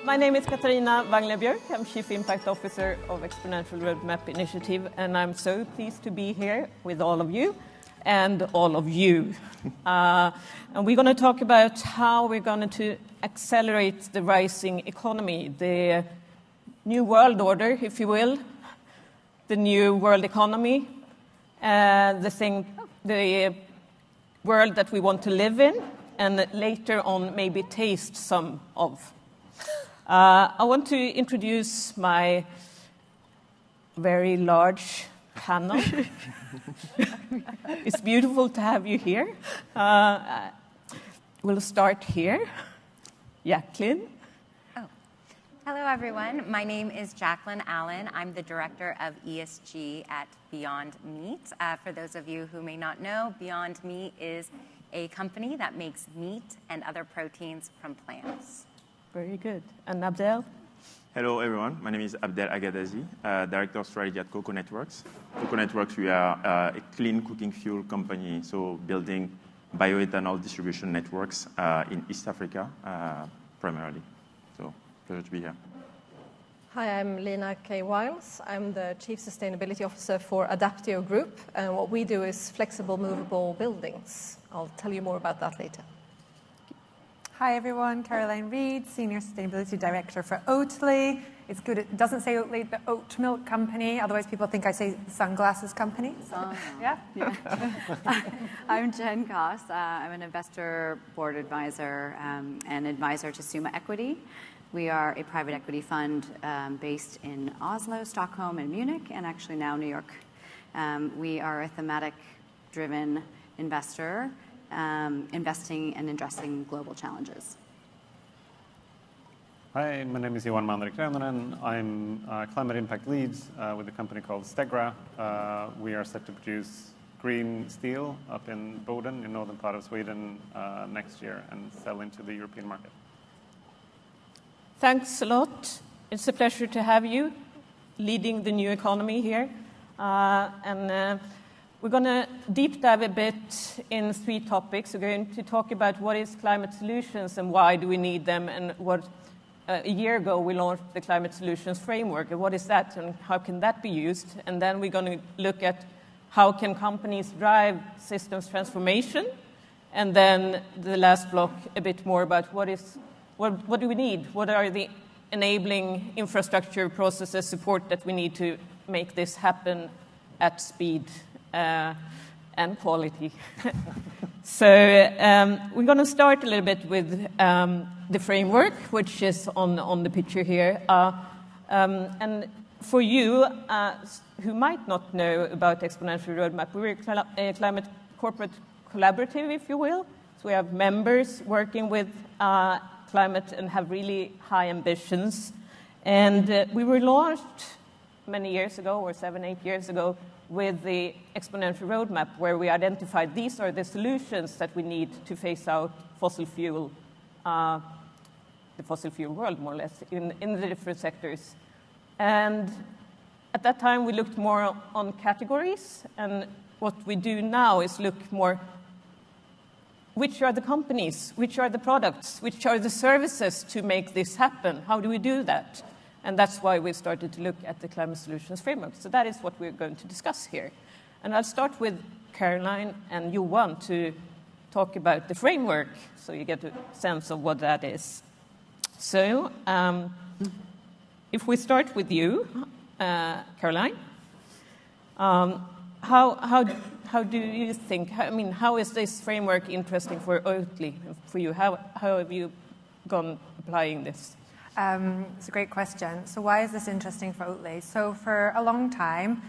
My name is Katarina Wangler-Björk. I'm Chief Impact Officer of Exponential Roadmap Initiative, and I'm so pleased to be here with all of you and all of you. And we're going to talk about how we're going to accelerate the rising economy, the new world order, if you will, the new world economy, the world that we want to live in, and later on maybe taste some of. I want to introduce my very large panel. It's beautiful to have you here. We'll start here. Jacqueline. Hello, everyone. My name is Jacqueline Allen. I'm the Director of ESG at Beyond Meat. For those of you who may not know, Beyond Meat is a company that makes meat and other proteins from plants. Very good. And Abdel? Hello, everyone. My name is Abdel Agadazi, Director of Strategy at Coco Networks. Coco Networks, we are a clean cooking fuel company, so building bioethanol distribution networks in East Africa, primarily. So, pleasure to be here. Hi, I'm Lena K. Wiles. I'm the Chief Sustainability Officer for Adaptio Group, and what we do is flexible, movable buildings. I'll tell you more about that later. Hi everyone, Caroline Reed, Senior Sustainability Director for Oatly. It's good, it doesn't say Oatly, the oat milk company, otherwise people think I say sunglasses company. So, yeah. I'm Jen Koss. I'm an investor board advisor and advisor to Summa Equity. We are a private equity fund based in Oslo, Stockholm, and Munich, and actually now New York. We are a thematic-driven investor, investing and addressing global challenges. Hi, my name is Johan Mandrik Reunanen. I'm climate impact lead with a company called Stegra. We are set to produce green steel up in Boden, in northern part of Sweden, next year and sell into the European market. Thanks a lot. It's a pleasure to have you leading the new economy here. We're going to deep dive a bit in 3 topics. We're going to talk about what is climate solutions and why do we need them, and what a year ago we launched the Climate Solutions Framework, and what is that and how can that be used. And then we're going to look at how can companies drive systems transformation, and then the last block a bit more about what do we need, what are the enabling infrastructure processes support that we need to make this happen at speed and quality. So we're going to start a little bit with the framework, which is on the picture here. And for you who might not know about Exponential Roadmap, we're a climate corporate collaborative, if you will. So we have members working with climate and have really high ambitions. And we were launched many years ago, or 7-8 years ago, with the Exponential Roadmap, where we identified these are the solutions that we need to phase out fossil fuel, the fossil fuel world, more or less, in the different sectors. And at that time, we looked more on categories, and what we do now is look more, which are the companies, which are the products, which are the services to make this happen? How do we do that? And that's why we started to look at the Climate Solutions Framework. So that is what we're going to discuss here. And I'll start with Caroline and Johan to talk about the framework, so you get a sense of what that is. So if we start with you, Caroline, how do you think, how is this framework interesting for Oatly, for you? How have you gone applying this? It's a great question. So why is this interesting for Oatly? So for a long time,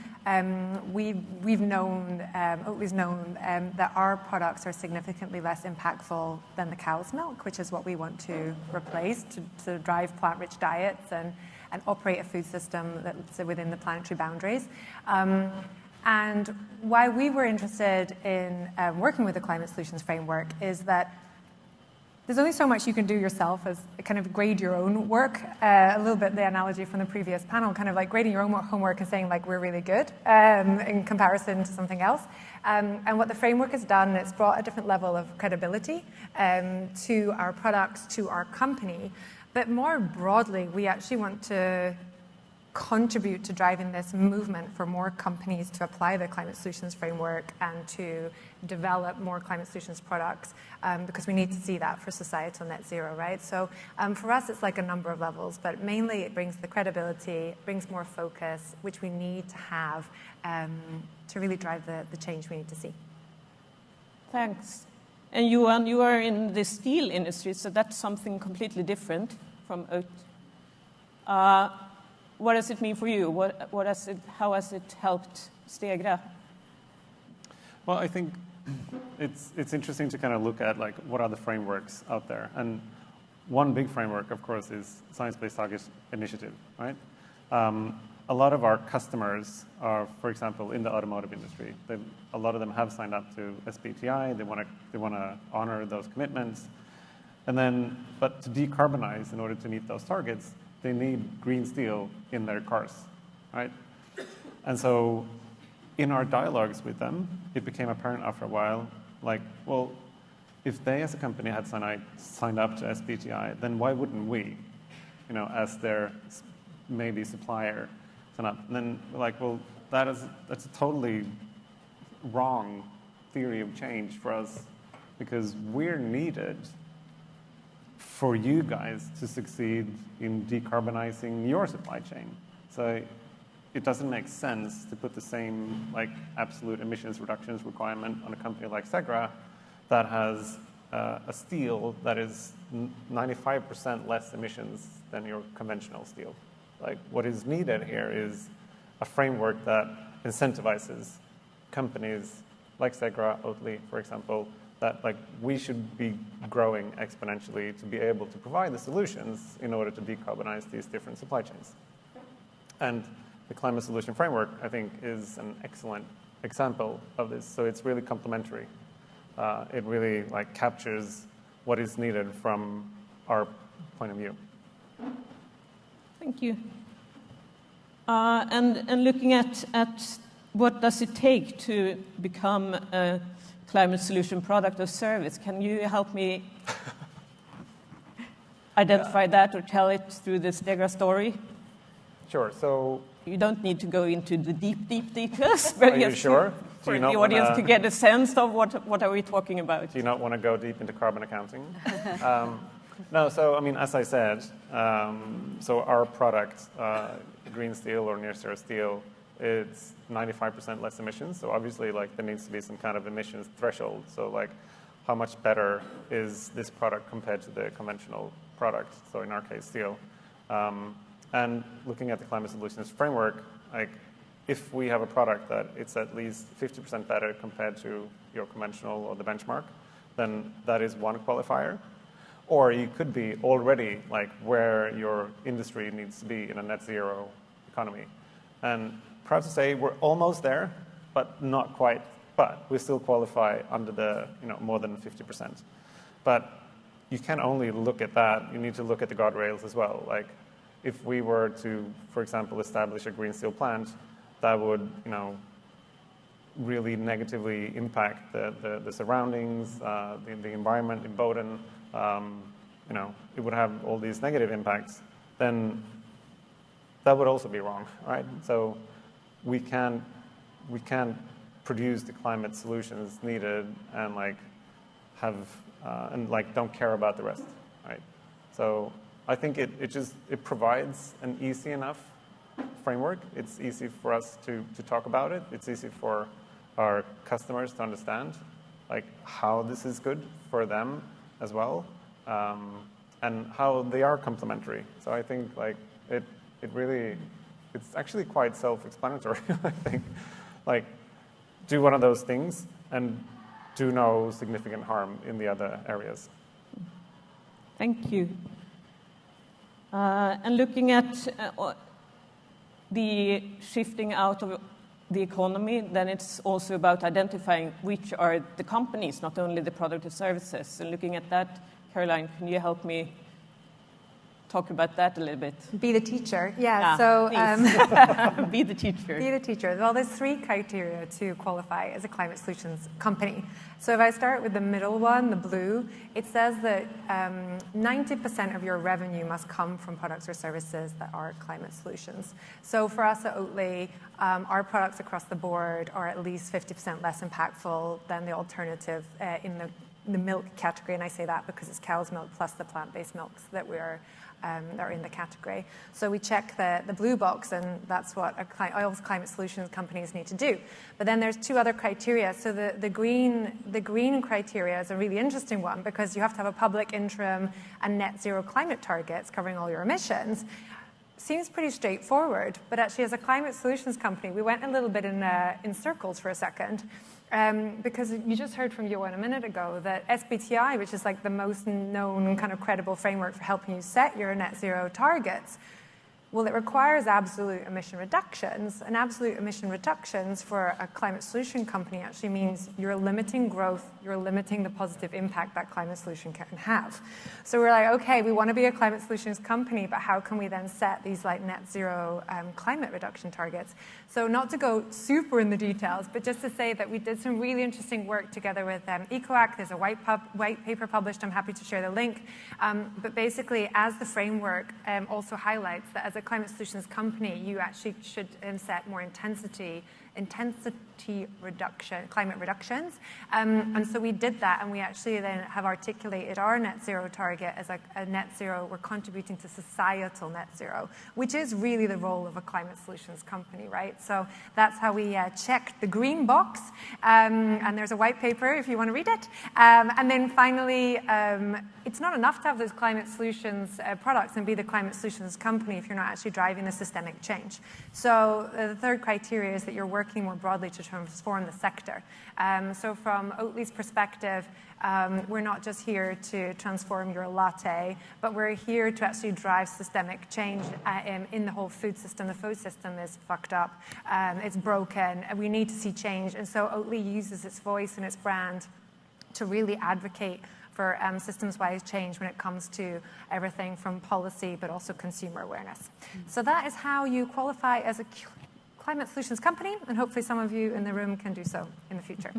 we've known, Oatly's known that our products are significantly less impactful than the cow's milk, which is what we want to replace to drive plant-rich diets and operate a food system that's within the planetary boundaries. And why we were interested in working with the Climate Solutions Framework is that there's only so much you can do yourself as kind of grade your own work. A little bit the analogy from the previous panel, kind of like grading your own homework and saying like we're really good in comparison to something else. And what the framework has done, it's brought a different level of credibility to our products, to our company. But more broadly, we actually want to contribute to driving this movement for more companies to apply the climate solutions framework and to develop more climate solutions products, because we need to see that for societal net zero, right? So for us, it's like a number of levels, but mainly it brings the credibility, brings more focus, which we need to have to really drive the change we need to see. Thanks. And Johan, you are in the steel industry, so that's something completely different from oat. What does it mean for you? How has it helped Stegra? Well, I think it's interesting to kind of look at like what are the frameworks out there, and one big framework, of course, is Science-Based Targets Initiative, right? A lot of our customers are, for example, in the automotive industry. A lot of them have signed up to SBTi. They want to honor those commitments, but to decarbonize in order to meet those targets, they need green steel in their cars, right? And so in our dialogues with them, it became apparent after a while, like, well, if they as a company had signed up to SBTi, then why wouldn't we, as their maybe supplier, sign up? And then we're like, well, that's a totally wrong theory of change for us, because we're needed for you guys to succeed in decarbonizing your supply chain. So it doesn't make sense to put the same absolute emissions reductions requirement on a company like Stegra that has a steel that is 95% less emissions than your conventional steel. What is needed here is a framework that incentivizes companies like Stegra, Oatly, for example, that we should be growing exponentially to be able to provide the solutions in order to decarbonize these different supply chains. And the Climate Solution Framework, I think, is an excellent example of this. So it's really complementary. It really captures what is needed from our point of view. Thank you. And looking at what does it take to become a climate solution product or service, can you help me identify that or tell it through the Stegra story? Sure. So you don't need to go into the deep details, but are you sure? For the audience to get a sense of what are we talking about. Do you not want to go deep into carbon accounting? No, so I mean, as I said, so our product, green steel or near zero steel, it's 95% less emissions. So obviously, there needs to be some kind of emissions threshold. So how much better is this product compared to the conventional product? So in our case, steel. And looking at the Climate Solutions Framework, if we have a product that it's at least 50% better compared to your conventional or the benchmark, then that is one qualifier. Or you could be already where your industry needs to be in a net zero economy. And proud to say we're almost there, but not quite. But we still qualify under the more than 50%. But you can't only look at that. You need to look at the guardrails as well. If we were to, for example, establish a green steel plant, that would really negatively impact the surroundings, the environment in Boden. It would have all these negative impacts. Then that would also be wrong, right? So we can't produce the climate solutions needed and don't care about the rest, right? So I think it provides an easy enough framework. It's easy for us to talk about it. It's easy for our customers to understand how this is good for them as well, and how they are complementary. So I think it's actually quite self-explanatory. I think do one of those things and do no significant harm in the other areas. Thank you. And looking at the shifting out of the economy, then it's also about identifying which are the companies, not only the product or services. And looking at that, Caroline, can you help me talk about that a little bit. Be the teacher. Yeah. Ah, So be the teacher. Be the teacher. Well, there's 3 criteria to qualify as a climate solutions company. So if I start with the middle one, the blue, it says that 90% of your revenue must come from products or services that are climate solutions. So for us at Oatly, our products across the board are at least 50% less impactful than the alternative in the milk category. And I say that because it's cow's milk plus the plant-based milks that are in the category. So we check the blue box, and that's what all climate solutions companies need to do. But then there's 2 other criteria. So the green criteria is a really interesting one because you have to have a public interim and net zero climate targets covering all your emissions. Seems pretty straightforward, but actually as a climate solutions company, we went a little bit in circles for a second. Because you just heard from Johan a minute ago that SBTi, which is like the most known kind of credible framework for helping you set your net zero targets, well, it requires absolute emission reductions, and absolute emission reductions for a climate solution company actually means you're limiting growth, you're limiting the positive impact that climate solution can have. So we're like, okay, we want to be a climate solutions company, but how can we then set these like net zero climate reduction targets? So not to go super in the details, but just to say that we did some really interesting work together with EcoAct. There's a white paper published. I'm happy to share the link. But basically, as the framework also highlights that as a climate solutions company, you actually should set more intensity climate reductions. And so we did that, and we actually then have articulated our net zero target as a net zero. We're contributing to societal net zero, which is really the role of a climate solutions company, right? So that's how we checked the green box. And there's a white paper if you want to read it. And then finally, it's not enough to have those climate solutions products and be the climate solutions company if you're not actually driving the systemic change. So the 3rd criteria is that you're working more broadly to transform the sector. So from Oatly's perspective, we're not just here to transform your latte, but we're here to actually drive systemic change in the whole food system. The food system is fucked up. It's broken. And we need to see change. And so Oatly uses its voice and its brand to really advocate for systems-wise change when it comes to everything from policy but also consumer awareness. So that is how you qualify as a climate solutions company, and hopefully some of you in the room can do so in the future.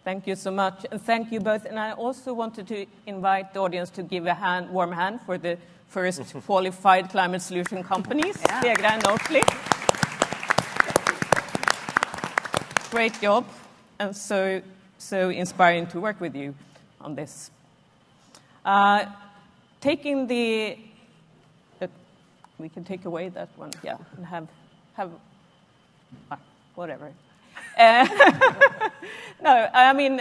Thank you so much, and thank you both. And I also wanted to invite the audience to give a warm hand for the first qualified climate solution companies, Futerra and Oatly. Great job, and so inspiring to work with you on this. Taking the, we can take away that one, yeah, and have whatever. No, I mean,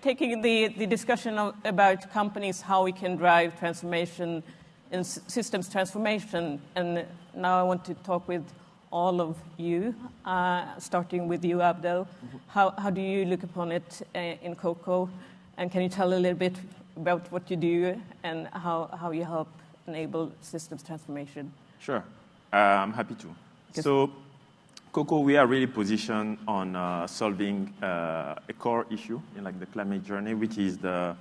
taking the discussion about companies, how we can drive transformation and systems transformation. And now I want to talk with all of you, starting with you, Abdel. How do you look upon it in Cocoa? And can you tell a little bit about what you do and how you help enable systems transformation? Sure, I'm happy to. So, Cocoa, we are really positioned on solving a core issue in like the climate journey, which is the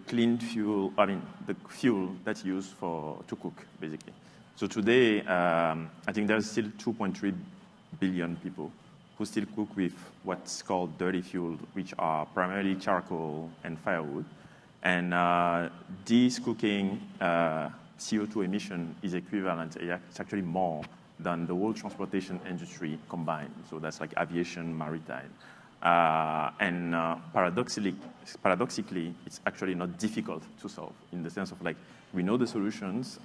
clean fuel. I mean, the fuel that's used to cook, basically. So today, I think there's still 2.3 billion people who still cook with what's called dirty fuel, which are primarily charcoal and firewood. And this cooking CO2 emission is equivalent. It's actually more than the whole transportation industry combined. So that's like aviation, maritime. And paradoxically, it's actually not difficult to solve in the sense of like, we know the solutions,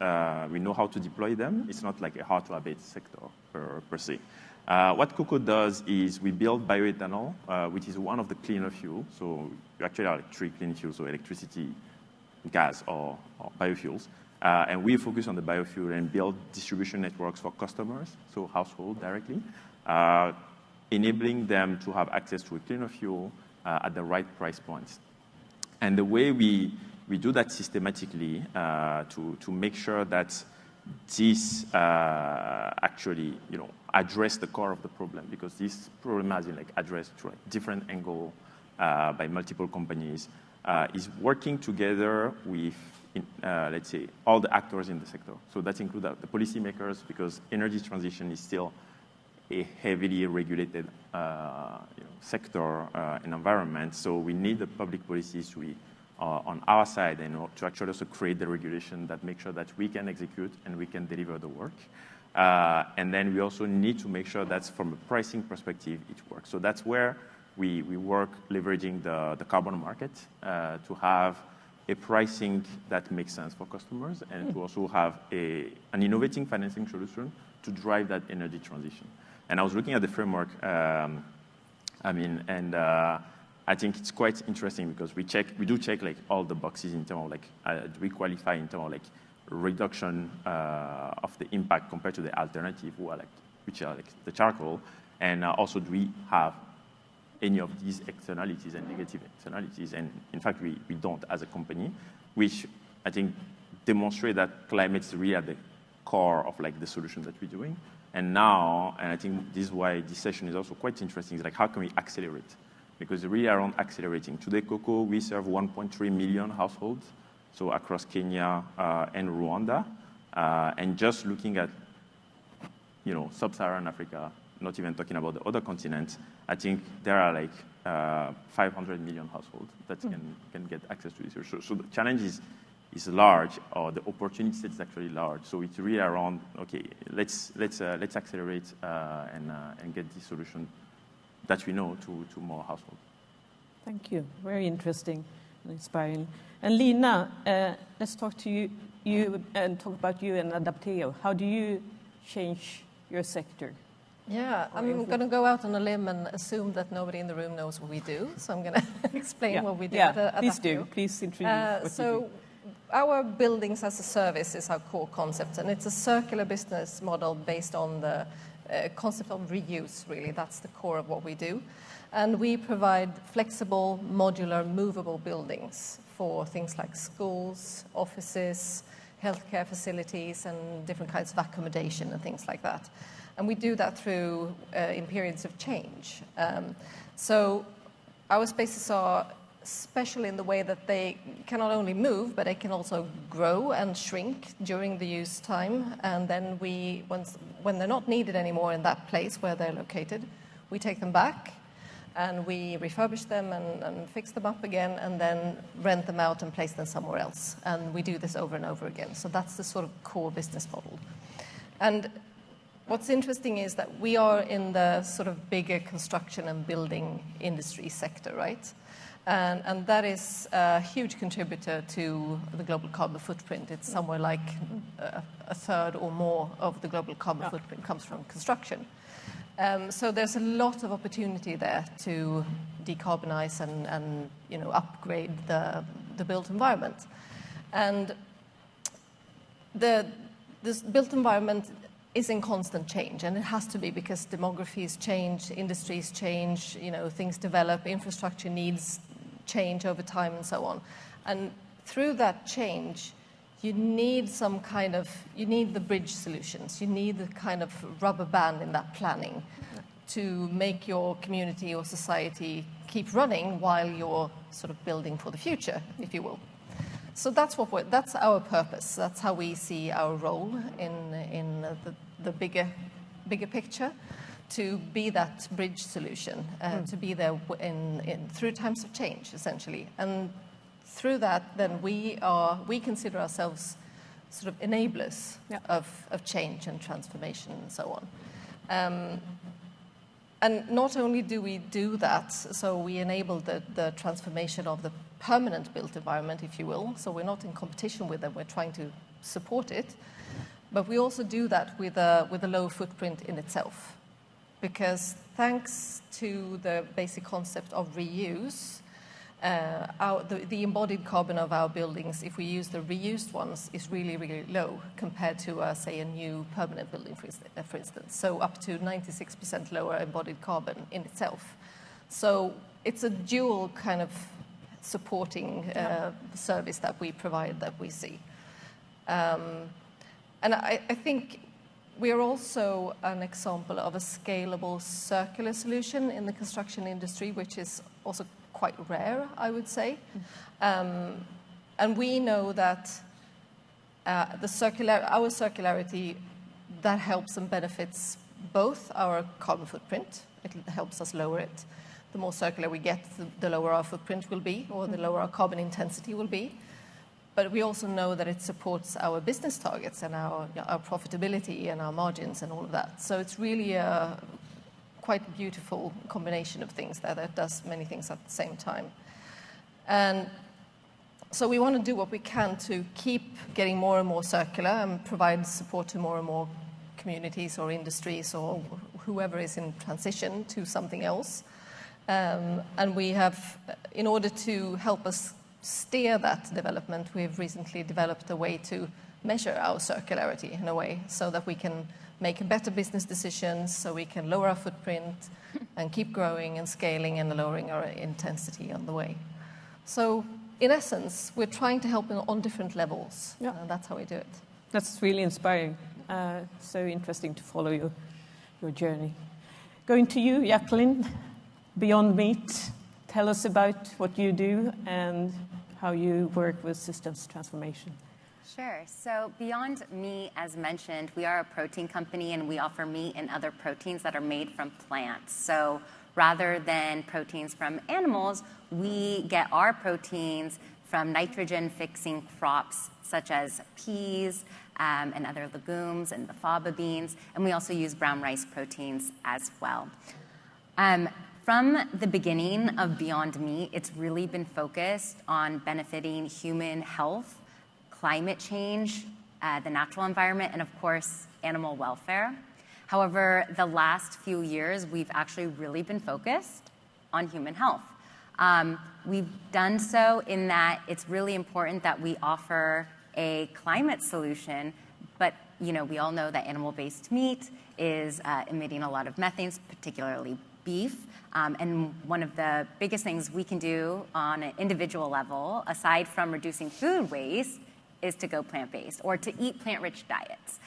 we know how to deploy them. It's not like a hard-to-abate sector per se. What Cocoa does is we build bioethanol, which is one of the cleaner fuels. So you actually have like 3 clean fuels, so electricity, gas, or biofuels. And we focus on the biofuel and build distribution networks for customers, so household directly, enabling them to have access to a cleaner fuel at the right price points. And the way we do that systematically to make sure that this actually, address the core of the problem, because this problem has been like addressed through a different angle by multiple companies, is working together with let's say, all the actors in the sector. So that includes the policymakers, because energy transition is still a heavily regulated sector and environment. So we need the public policies to be on our side and to actually also create the regulation that makes sure that we can execute and we can deliver the work. And then we also need to make sure that from a pricing perspective, it works. So that's where we work leveraging the carbon market to have a pricing that makes sense for customers and to also have an innovating financing solution to drive that energy transition. And I was looking at the framework, I think it's quite interesting because we do check like all the boxes in terms of like, we qualify in terms of like reduction of the impact compared to the alternative, which are like the charcoal, and also do we have any of these externalities and negative externalities? And in fact, we don't as a company, which I think demonstrate that climate is really at the core of like the solution that we're doing. And now, and I think this is why this session is also quite interesting, is like how can we accelerate? Because really around accelerating. Today, Cocoa, we serve 1.3 million households, so across Kenya and Rwanda. And just looking at, sub-Saharan Africa, not even talking about the other continents, I think there are like 500 million households that can get access to this. So the challenge is large, or the opportunity set is actually large. So it's really around, okay, let's accelerate and get this solution that we know to more households. Thank you. Very interesting and inspiring. And Lina, let's talk to you and talk about you and Adapteo. How do you change your sector? Yeah, I'm going to go out on a limb and assume that nobody in the room knows what we do. So I'm going to explain what we do at Adapteo. Please do. Please introduce what you do. Our buildings as a service is our core concept, and it's a circular business model based on the concept of reuse, really. That's the core of what we do. And we provide flexible, modular, movable buildings for things like schools, offices, healthcare facilities, and different kinds of accommodation and things like that. And we do that through in periods of change. So our spaces are special in the way that they can not only move, but they can also grow and shrink during the use time. And then when they're not needed anymore in that place where they're located, we take them back and we refurbish them and fix them up again and then rent them out and place them somewhere else. And we do this over and over again. So that's the sort of core business model. And what's interesting is that we are in the sort of bigger construction and building industry sector, right? And that is a huge contributor to the global carbon footprint. It's somewhere like a third or more of the global carbon footprint comes from construction. So there's a lot of opportunity there to decarbonize and upgrade the built environment. And this built environment is in constant change, and it has to be because demographies change, industries change, things develop, infrastructure needs change over time and so on. And through that change, you need the bridge solutions. You need the kind of rubber band in that planning to make your community or society keep running while you're sort of building for the future, if you will. So that's our purpose. That's how we see our role in the bigger picture, to be that bridge solution, to be there through times of change, essentially. And through that, then we consider ourselves sort of enablers of change and transformation and so on. And not only do we do that, so we enable the transformation of the permanent built environment, if you will. So we're not in competition with them, we're trying to support it. But we also do that with a low footprint in itself. Because thanks to the basic concept of reuse, the embodied carbon of our buildings, if we use the reused ones, is really, really low compared to, say, a new permanent building, for instance. So up to 96% lower embodied carbon in itself. So it's a dual kind of supporting service that we provide, that we see. And I think we are also an example of a scalable circular solution in the construction industry, which is also quite rare, I would say. And we know that our circularity, that helps and benefits both our carbon footprint. It helps us lower it. The more circular we get, the lower our footprint will be, or the lower our carbon intensity will be. But we also know that it supports our business targets and our profitability and our margins and all of that. So it's really a quite beautiful combination of things that does many things at the same time. And so we want to do what we can to keep getting more and more circular and provide support to more and more communities or industries or whoever is in transition to something else. And we have, in order to help us steer that development, we've recently developed a way to measure our circularity in a way so that we can make better business decisions, so we can lower our footprint and keep growing and scaling and lowering our intensity on the way. So in essence, we're trying to help on different levels. Yeah. And that's how we do it. That's really inspiring. So interesting to follow your journey. Going to you, Jacqueline, Beyond Meat. Tell us about what you do and how you work with systems transformation. Sure. So Beyond Meat, as mentioned, we are a protein company and we offer meat and other proteins that are made from plants. So rather than proteins from animals, we get our proteins from nitrogen-fixing crops such as peas and other legumes and the faba beans, and we also use brown rice proteins as well. From the beginning of Beyond Meat, it's really been focused on benefiting human health, climate change, the natural environment, and of course, animal welfare. However, the last few years, we've actually really been focused on human health. We've done so in that it's really important that we offer a climate solution, but we all know that animal-based meat is emitting a lot of methane, particularly beef. And one of the biggest things we can do on an individual level, aside from reducing food waste, is to go plant-based or to eat plant-rich diets.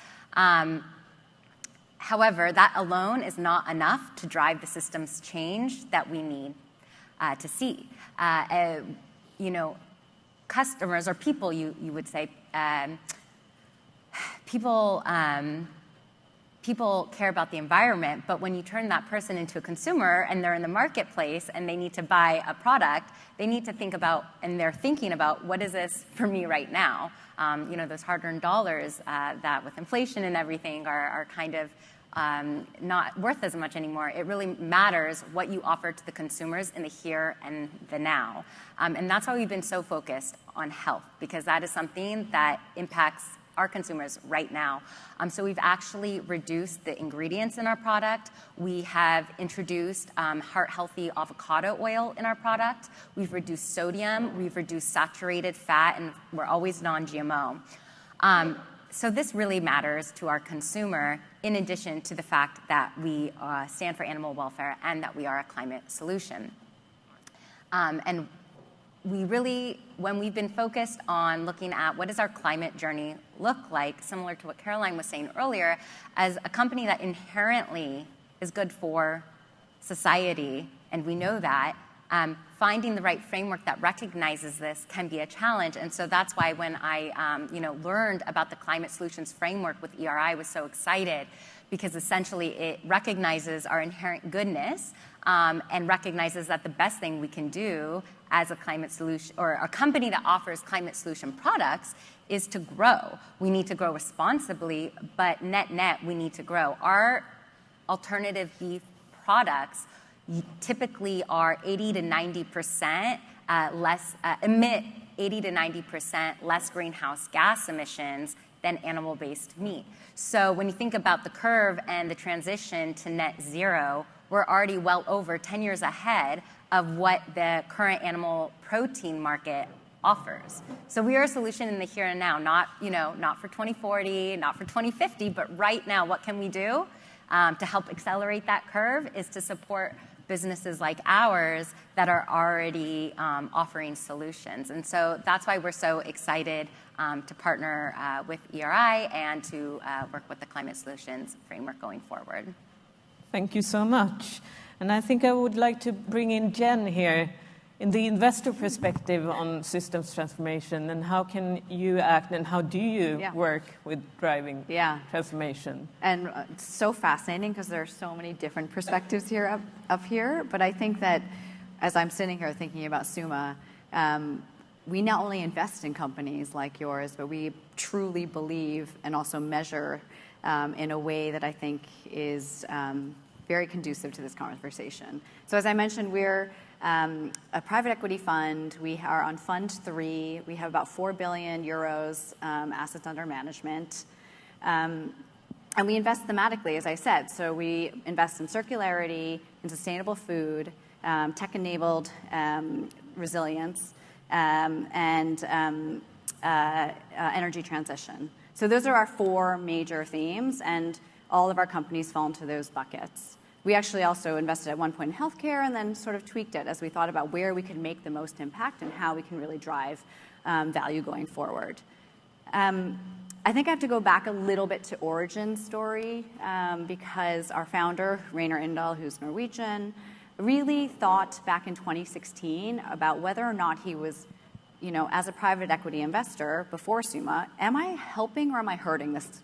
However, that alone is not enough to drive the systems change that we need to see. Customers or people, you would say, people care about the environment, but when you turn that person into a consumer and they're in the marketplace and they need to buy a product, they need to think about, and they're thinking about, what is this for me right now? Those hard-earned dollars that with inflation and everything are kind of not worth as much anymore. It really matters what you offer to the consumers in the here and the now. And that's why we've been so focused on health, because that is something that impacts our consumers right now. So we've actually reduced the ingredients in our product. We have introduced heart-healthy avocado oil in our product. We've reduced sodium. We've reduced saturated fat, and we're always non-GMO. So this really matters to our consumer, in addition to the fact that we stand for animal welfare and that we are a climate solution. And we really, when we've been focused on looking at what does our climate journey look like, similar to what Caroline was saying earlier, as a company that inherently is good for society, and we know that, finding the right framework that recognizes this can be a challenge. And so that's why when I learned about the Climate Solutions Framework with ERI, I was so excited, because essentially it recognizes our inherent goodness and recognizes that the best thing we can do as a climate solution, or a company that offers climate solution products, is to grow. We need to grow responsibly, but net, we need to grow. Our alternative beef products typically are 80 to 90% less, emit 80 to 90% less greenhouse gas emissions than animal-based meat. So when you think about the curve and the transition to net zero, we're already well over 10 years ahead of what the current animal protein market offers. So we are a solution in the here and now, not for 2040, not for 2050, but right now. What can we do to help accelerate that curve is to support businesses like ours that are already offering solutions. And so that's why we're so excited to partner with ERI and to work with the Climate Solutions Framework going forward. Thank you so much. And I think I would like to bring in Jen here in the investor perspective on systems transformation, and how can you act and how do you work with driving transformation? And it's so fascinating because there are so many different perspectives here up here. But I think that as I'm sitting here thinking about Summa, we not only invest in companies like yours, but we truly believe and also measure in a way that I think is very conducive to this conversation. So as I mentioned, we're a private equity fund. We are on Fund 3. We have about 4 billion euros assets under management. And we invest thematically, as I said. So we invest in circularity, in sustainable food, tech-enabled resilience, and energy transition. So those are our 4 major themes, and all of our companies fall into those buckets. We actually also invested at one point in healthcare and then sort of tweaked it as we thought about where we could make the most impact and how we can really drive value going forward. I think I have to go back a little bit to origin story because our founder, Rainer Indal, who's Norwegian, really thought back in 2016 about whether or not he was, as a private equity investor before Summa, am I helping or am I hurting this,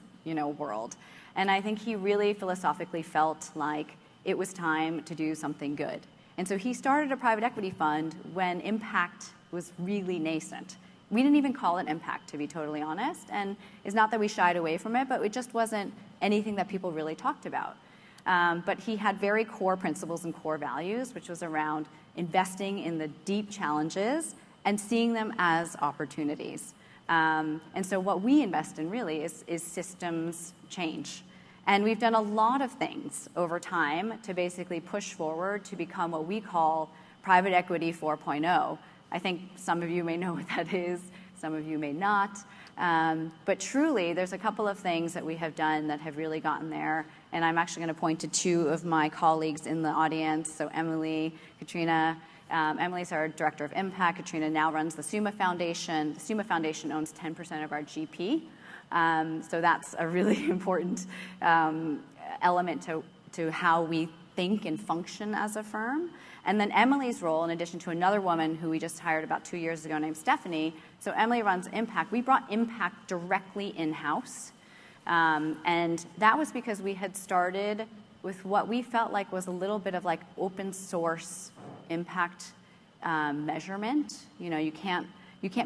world? And I think he really philosophically felt like it was time to do something good. And so he started a private equity fund when impact was really nascent. We didn't even call it impact, to be totally honest. And it's not that we shied away from it, but it just wasn't anything that people really talked about. But he had very core principles and core values, which was around investing in the deep challenges and seeing them as opportunities. And so what we invest in really is systems change. And we've done a lot of things over time to basically push forward to become what we call private equity 4.0. I think some of you may know what that is, some of you may not. But truly, there's a couple of things that we have done that have really gotten there. And I'm actually going to point to 2 of my colleagues in the audience. So Emily, Katrina. Emily's our Director of Impact. Katrina now runs the Summa Foundation. The Summa Foundation owns 10% of our GP. So that's a really important element to how we think and function as a firm. And then Emily's role, in addition to another woman who we just hired about 2 years ago named Stephanie. So Emily runs Impact. We brought Impact directly in-house. And that was because we had started with what we felt like was a little bit of like open source impact measurement. You can't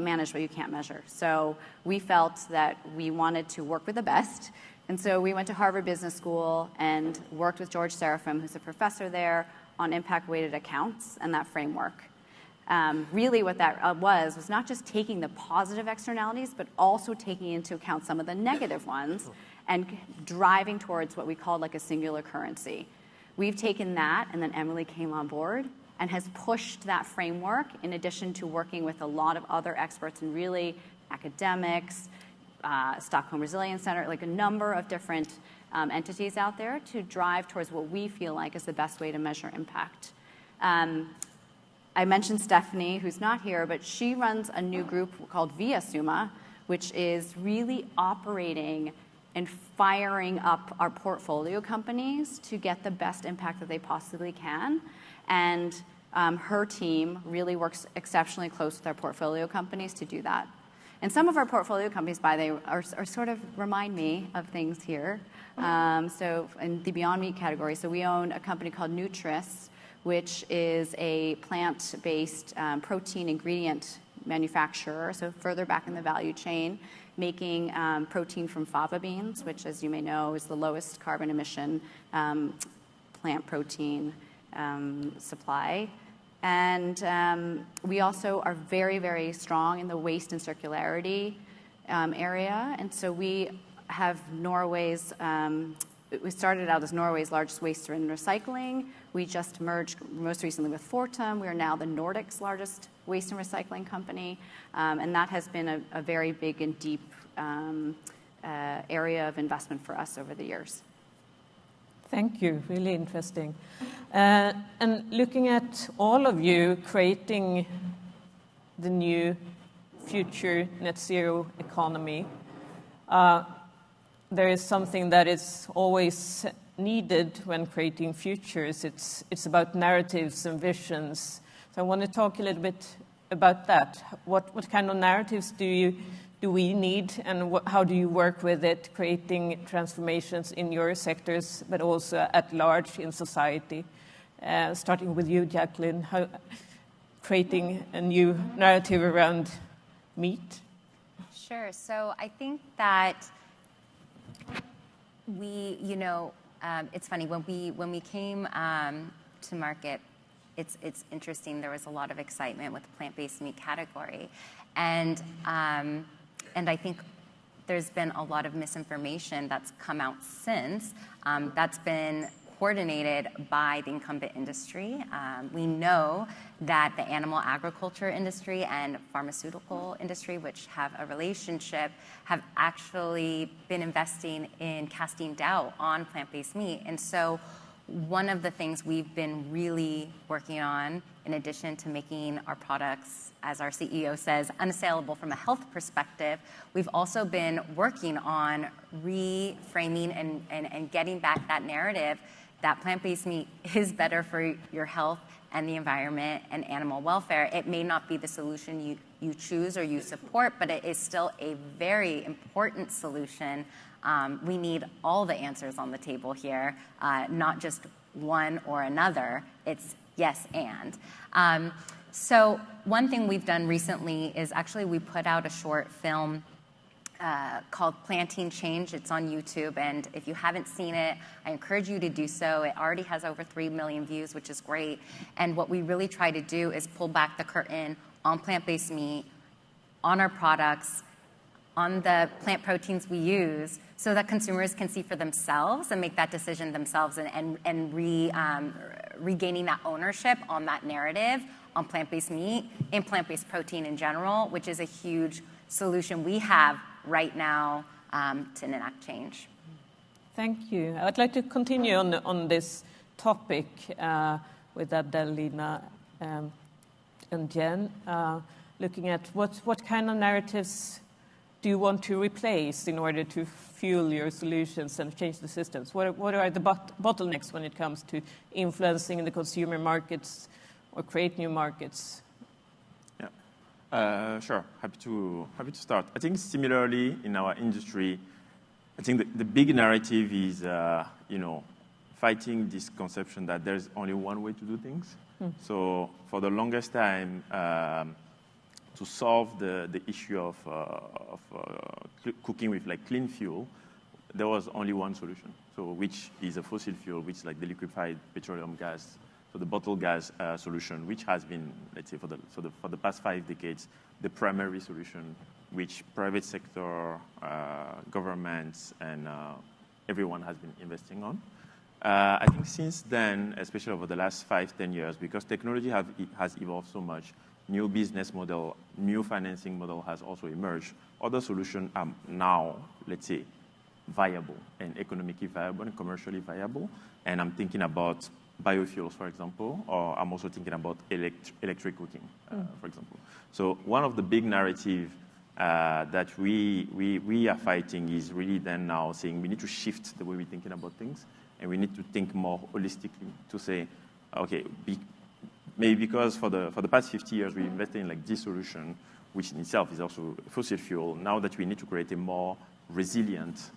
manage what you can't measure. So we felt that we wanted to work with the best. And so we went to Harvard Business School and worked with George Serafim, who's a professor there, on impact-weighted accounts and that framework. Really what that was not just taking the positive externalities, but also taking into account some of the negative ones and driving towards what we called like a singular currency. We've taken that, and then Emily came on board and has pushed that framework in addition to working with a lot of other experts and really academics, Stockholm Resilience Center, like a number of different entities out there to drive towards what we feel like is the best way to measure impact. I mentioned Stephanie, who's not here, but she runs a new group called Via Summa, which is really operating and firing up our portfolio companies to get the best impact that they possibly can. And her team really works exceptionally close with our portfolio companies to do that. And some of our portfolio companies, by the way, are sort of remind me of things here. So in the Beyond Meat category, so we own a company called Nutris, which is a plant-based protein ingredient manufacturer, so further back in the value chain, making protein from fava beans, which, as you may know, is the lowest carbon emission plant protein supply. And we also are very, very strong in the waste and circularity area. And so we have Norway's, we started out as Norway's largest waste and recycling. We just merged most recently with Fortum. We are now the Nordic's largest waste and recycling company. And that has been a very big and deep area of investment for us over the years. Thank you. Really interesting. And looking at all of you creating the new future net zero economy, there is something that is always needed when creating futures. It's about narratives and visions. So I want to talk a little bit about that. What kind of narratives do we need, and how do you work with it, creating transformations in your sectors, but also at large in society? Starting with you, Jacqueline, how creating a new narrative around meat? Sure. So I think that it's funny when we came to market. It's interesting. There was a lot of excitement with the plant-based meat category, and I think there's been a lot of misinformation that's come out since. That's been coordinated by the incumbent industry. We know that the animal agriculture industry and pharmaceutical industry, which have a relationship, have actually been investing in casting doubt on plant-based meat. And so one of the things we've been really working on, in addition to making our products, as our CEO says, unassailable from a health perspective, we've also been working on reframing and getting back that narrative that plant-based meat is better for your health and the environment and animal welfare. It may not be the solution you choose or you support, but it is still a very important solution. We need all the answers on the table here, not just one or another. It's yes and. So one thing we've done recently is actually we put out a short film called Planting Change. It's on YouTube, and if you haven't seen it, I encourage you to do so. It already has over 3 million views, which is great. And what we really try to do is pull back the curtain on plant-based meat, on our products, on the plant proteins we use, so that consumers can see for themselves and make that decision themselves, and regaining that ownership on that narrative on plant-based meat and plant-based protein in general, which is a huge solution we have right now to enact change. Thank you. I'd like to continue on this topic with Abdel, Lina, and Jen, looking at what kind of narratives do you want to replace in order to fuel your solutions and change the systems? What are the bottlenecks when it comes to influencing the consumer markets or create new markets? Sure. Happy to start. I think similarly in our industry, I think the big narrative is fighting this conception that there's only one way to do things. So for the longest time, to solve the issue of cooking with like clean fuel, there was only one solution. So which is a fossil fuel, which is like the liquefied petroleum gas. So the bottled gas solution, which has been, let's say, for the past 5 decades, the primary solution, which private sector, governments, and everyone has been investing on. I think since then, especially over the last 5-10 years, because technology has evolved so much, new business model, new financing model has also emerged. Other solutions are now, let's say, viable and economically viable and commercially viable. And I'm thinking about biofuels, for example, or I'm also thinking about electric cooking, for example. So one of the big narratives that we are fighting is really then now saying we need to shift the way we're thinking about things, and we need to think more holistically to say, okay, maybe because for the past 50 years we invested in like this solution, which in itself is also fossil fuel. Now that we need to create a more resilient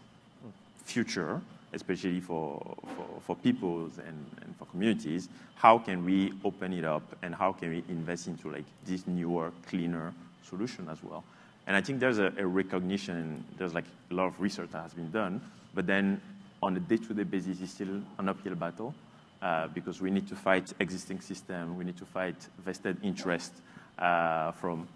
future, especially for peoples and for communities, how can we open it up and how can we invest into like this newer, cleaner solution as well? And I think there's a recognition, there's like a lot of research that has been done, but then on a day-to-day basis, it's still an uphill battle because we need to fight existing system, we need to fight vested interest from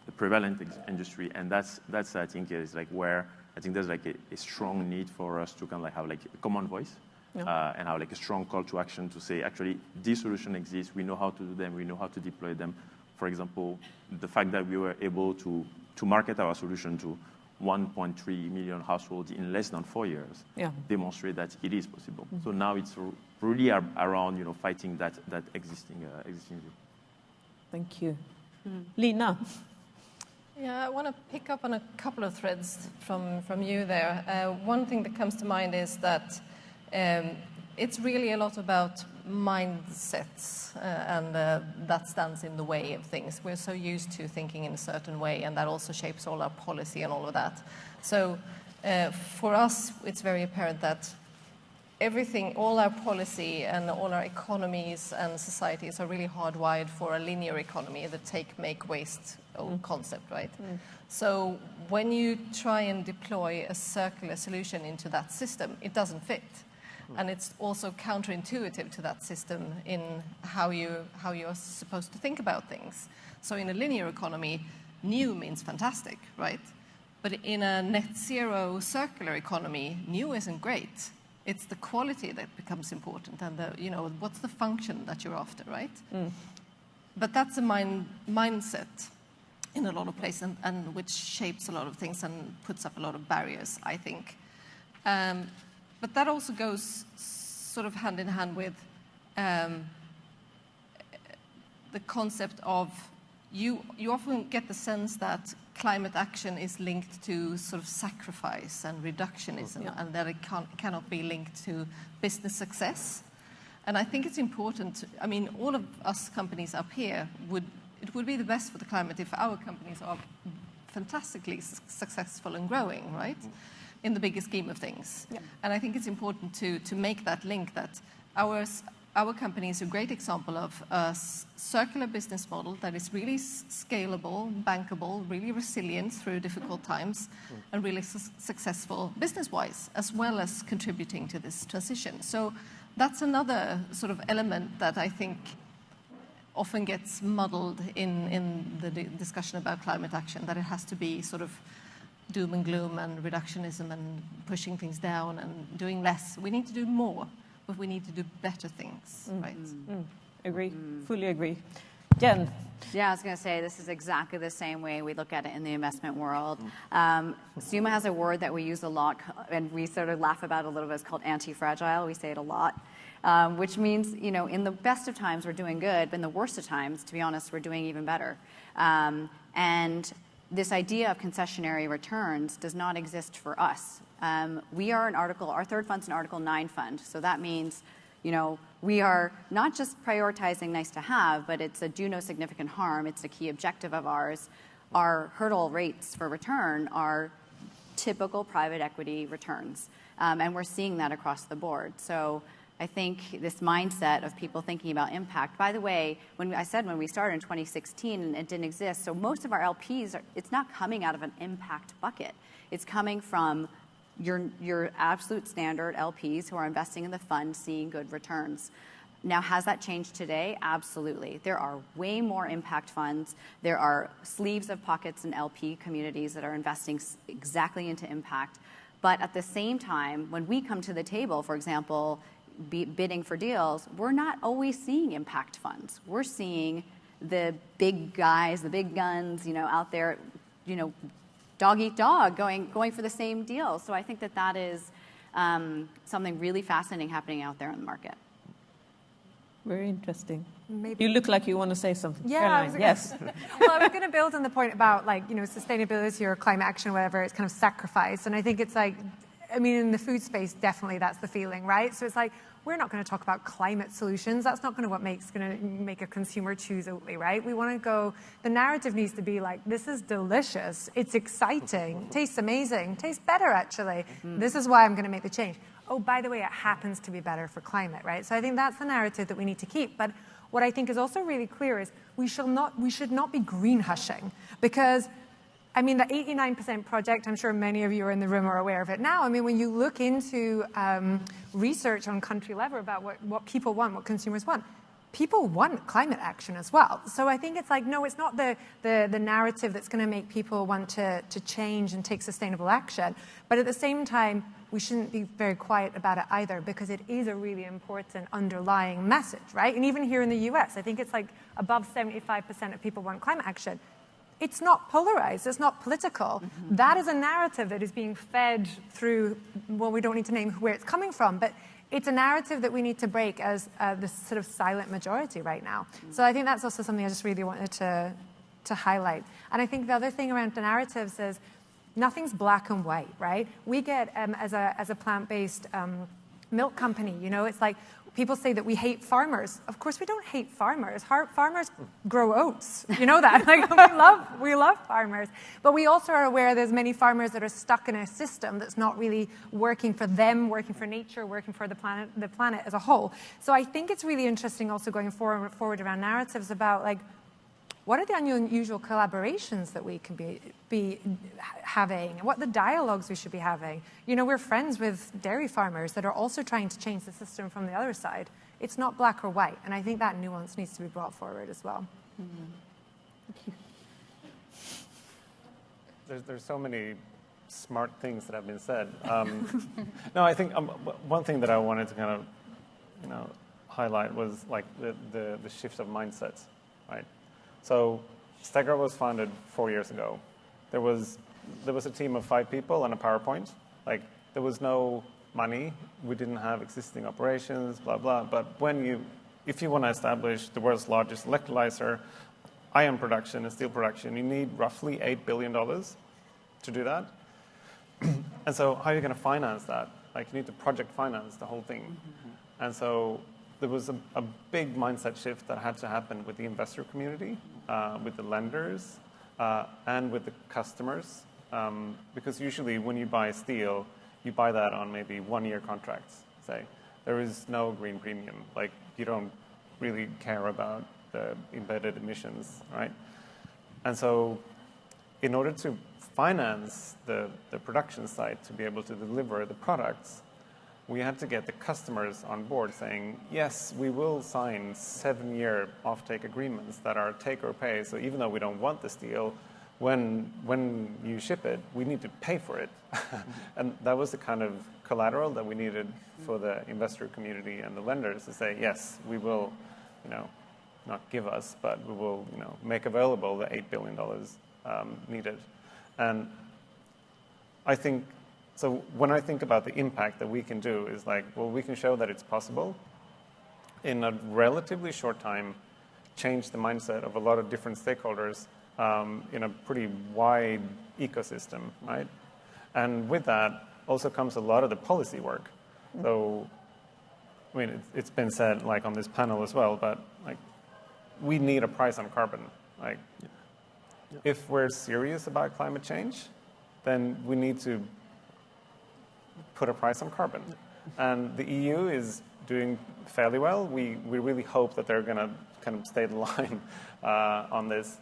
the prevalent industry, and that's I think is like where I think there's like a strong need for us to kind of like have like a common voice and have like a strong call to action to say, actually, this solution exists. We know how to do them. We know how to deploy them. For example, the fact that we were able to market our solution to 1.3 million households in less than 4 years demonstrate that it is possible. So now it's really around fighting that existing view. Thank you. Lina. Yeah, I want to pick up on a couple of threads from you there. One thing that comes to mind is that it's really a lot about mindsets, and that stands in the way of things. We're so used to thinking in a certain way, and that also shapes all our policy and all of that. So for us, it's very apparent that everything, all our policy and all our economies and societies are really hardwired for a linear economy, the take, make, waste concept, right? So when you try and deploy a circular solution into that system, it doesn't fit. And it's also counterintuitive to that system in how you're supposed to think about things. So in a linear economy, new means fantastic, right? But in a net zero circular economy, new isn't great. It's the quality that becomes important, and what's the function that you're after, right? But that's a mindset in a lot of places, and which shapes a lot of things and puts up a lot of barriers, I think. But that also goes sort of hand in hand with the concept of you often get the sense that climate action is linked to sort of sacrifice and reductionism, and that it cannot be linked to business success. And I think it's important. I mean, all of us companies up here it would be the best for the climate if our companies are fantastically successful and growing, right? In the bigger scheme of things. And I think it's important to make that link, that our company is a great example of a circular business model that is really scalable, bankable, really resilient through difficult times, and really successful business-wise, as well as contributing to this transition. So that's another sort of element that I think often gets muddled in the discussion about climate action, that it has to be sort of doom and gloom and reductionism and pushing things down and doing less. We need to do more, but we need to do better things, right? Agree, fully agree. Jen? Yeah, I was going to say, this is exactly the same way we look at it in the investment world. SUMA has a word that we use a lot, and we sort of laugh about it a little bit. It's called anti-fragile. We say it a lot, which means, in the best of times, we're doing good, but in the worst of times, to be honest, we're doing even better. And this idea of concessionary returns does not exist for us. We are our third fund's an Article 9 fund. So that means, we are not just prioritizing nice to have, but it's a do no significant harm. It's a key objective of ours. Our hurdle rates for return are typical private equity returns. And we're seeing that across the board. So I think this mindset of people thinking about impact, by the way, when we started in 2016 and it didn't exist, so most of our LPs, it's not coming out of an impact bucket. It's coming from your absolute standard LPs who are investing in the fund, seeing good returns. Now, has that changed today? Absolutely. There are way more impact funds. There are sleeves of pockets in LP communities that are investing exactly into impact. But at the same time, when we come to the table, for example, bidding for deals, we're not always seeing impact funds. We're seeing the big guys, the big guns, out there, dog eat dog, going for the same deal. So I think that is something really fascinating happening out there in the market. Very interesting. Maybe. You look like you want to say something. Yeah, Caroline, yes. Well, I was going to build on the point about sustainability or climate action or whatever. It's kind of sacrifice, and I think it's in the food space, definitely that's the feeling, right? So it's we're not going to talk about climate solutions. That's not going to make a consumer choose Oatly, right? We want to go, the narrative needs to be this is delicious, it's exciting, tastes amazing, tastes better actually. This is why I'm going to make the change. Oh, by the way, it happens to be better for climate, right? So I think that's the narrative that we need to keep. But what I think is also really clear is we should not be green hushing, because the 89% project, I'm sure many of you are in the room are aware of it now. When you look into research on country level about what people want, what consumers want, people want climate action as well. So I think it's no, it's not the narrative that's going to make people want to change and take sustainable action. But at the same time, we shouldn't be very quiet about it either, because it is a really important underlying message, right? And even here in the US, I think it's above 75% of people want climate action. It's not polarized. It's not political. That is a narrative that is being fed through, well, we don't need to name where it's coming from, but it's a narrative that we need to break as this sort of silent majority right now. So I think that's also something I just really wanted to highlight. And I think the other thing around the narratives is nothing's black and white, right? We get, as a plant-based milk company. You know, it's like people say that we hate farmers. Of course, we don't hate farmers. Farmers grow oats. You know that. Like we love farmers. But we also are aware there's many farmers that are stuck in a system that's not really working for them, working for nature, working for the planet as a whole. So I think it's really interesting also going forward around narratives about like, what are the unusual collaborations that we can be having? What are the dialogues we should be having? You know, we're friends with dairy farmers that are also trying to change the system from the other side. It's not black or white, and I think that nuance needs to be brought forward as well. Thank you. There's so many smart things that have been said. No, I think one thing that I wanted to kind of, highlight was like the shift of mindsets, right? So Stegra was founded 4 years ago. There was a team of 5 people and a PowerPoint. Like, there was no money. We didn't have existing operations, blah, blah. But if you want to establish the world's largest electrolyzer, ion production and steel production, you need roughly $8 billion to do that. And so how are you going to finance that? Like, you need to project finance the whole thing. Mm-hmm. And so there was a big mindset shift that had to happen with the investor community, with the lenders, and with the customers. Because usually when you buy steel, you buy that on maybe 1-year contracts, say. There is no green premium. Like, you don't really care about the embedded emissions, right? And so in order to finance the production site to be able to deliver the products, we had to get the customers on board saying, yes, we will sign 7-year offtake agreements that are take or pay. So even though we don't want the steel, when you ship it, we need to pay for it. And that was the kind of collateral that we needed for the investor community and the lenders to say, yes, we will, not give us, but we will, make available the $8 billion needed. And I think, so when I think about the impact that we can do is like, well, we can show that it's possible in a relatively short time, change the mindset of a lot of different stakeholders in a pretty wide ecosystem, right? And with that also comes a lot of the policy work. So, I mean, it's been said like on this panel as well, but like, we need a price on carbon. Like, if we're serious about climate change, then we need to put a price on carbon. And the EU is doing fairly well. We really hope that they're going to kind of stay the line on this.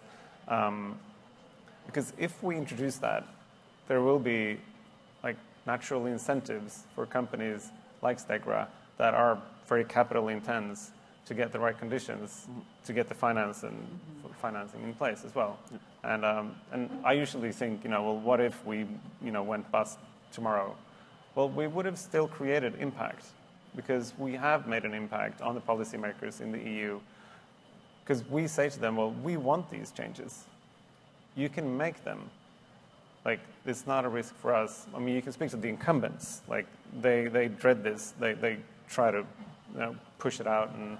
Because if we introduce that, there will be like natural incentives for companies like Stegra that are very capital intense to get the right conditions, to get the financing in place as well. And I usually think, well, what if we, went bust tomorrow? Well, we would have still created impact because we have made an impact on the policymakers in the EU. Because we say to them, well, we want these changes. You can make them. Like, it's not a risk for us. I mean, you can speak to the incumbents. Like, they dread this. They try to push it out, and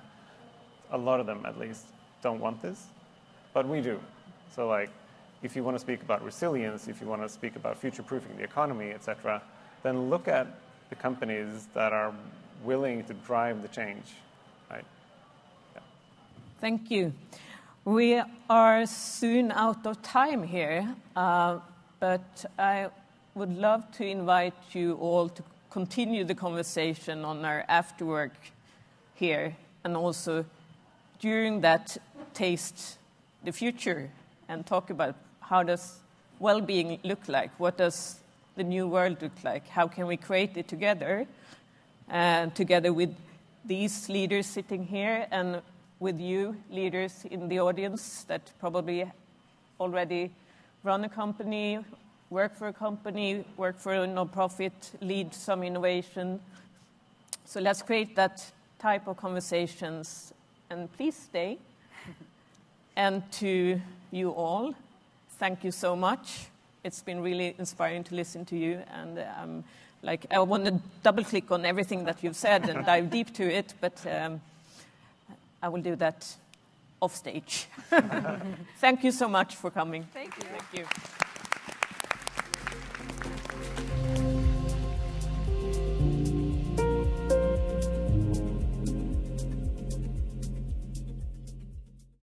a lot of them, at least, don't want this. But we do. So, like, if you want to speak about resilience, if you want to speak about future-proofing the economy, etc., then look at the companies that are willing to drive the change, right? Yeah. Thank you. We are soon out of time here, but I would love to invite you all to continue the conversation on our afterwork here, and also during that taste the future and talk about how does well-being look like, what does the new world look like, how can we create it together, and together with these leaders sitting here and with you leaders in the audience that probably already run a company, work for a company, work for a non-profit, lead some innovation. So let's create that type of conversations, and please stay. And to you all, thank you so much. It's been really inspiring to listen to you, and I want to double-click on everything that you've said and dive deep to it, but I will do that off stage. Thank you so much for coming. Thank you. Thank you.